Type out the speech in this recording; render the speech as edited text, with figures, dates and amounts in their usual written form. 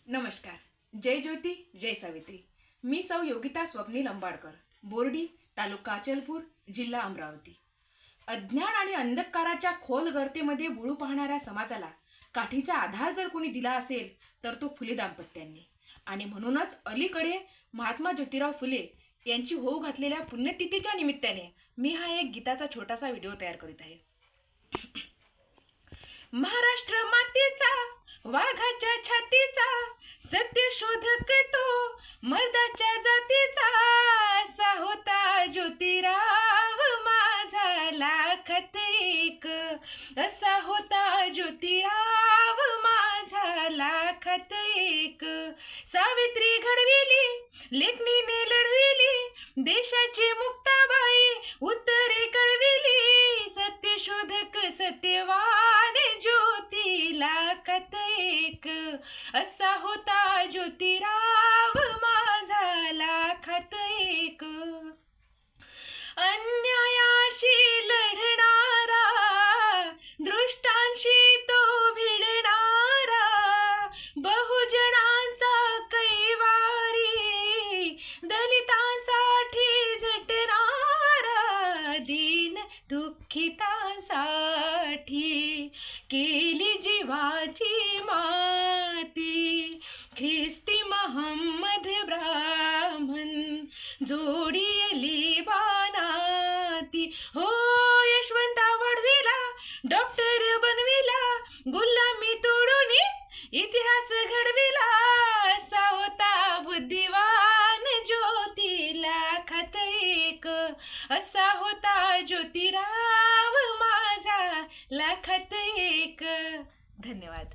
नमस्कार. जय ज्योती जय सावित्री. मी सौ योगिता स्वप्नील अंबाडकर, बोर्डी, तालुका अचलपूर, जिल्हा अमरावती. अज्ञान आणि अंधकाराच्या खोल गर्तेमध्ये बुडू पाहणाऱ्या समाजाला काठीचा आधार जर कोणी दिला असेल तर तो फुले दाम्पत्यांनी. आणि म्हणूनच अलीकडे महात्मा ज्योतिराव फुले यांची होऊ घातलेल्या पुण्यतिथीच्या निमित्ताने मी हा एक गीताचा छोटासा व्हिडिओ तयार करीत आहे. महाराष्ट्र मातेचा वाघाच्या छातीचा सत्य शोधक तो मर्दाच्या जातीचा असा होता ज्योतिराव माझा लाखात एक. असा होता ज्योतिराव माझा लाखात एक. सावित्री घडविली लेखणीने लढविली देशाची मुक्ताबाई उत्तरे कळविली. सत्यशोधक सत्यवान ज्योती लाखात एक. असा होता ज्योतिराव माझा लाखात एक. अन्यायाशी लढणारा दृष्टांशी तो भिडणारा बहुजनांचा कैवारी दलितांसाठी झटणारा दीन दुःखितांसाठी केली जीवाची माती. ख्रिस्ती महम्मद ब्राह्मण जोडियली बानाती. हो यशवंता वाढविला डॉक्टर बनविला गुलामी तोडून इतिहास घडविला. असा होता बुद्धिवान ज्योती लाखात एक. असा होता ज्योतिराव माझा लाखात एक. धन्यवाद.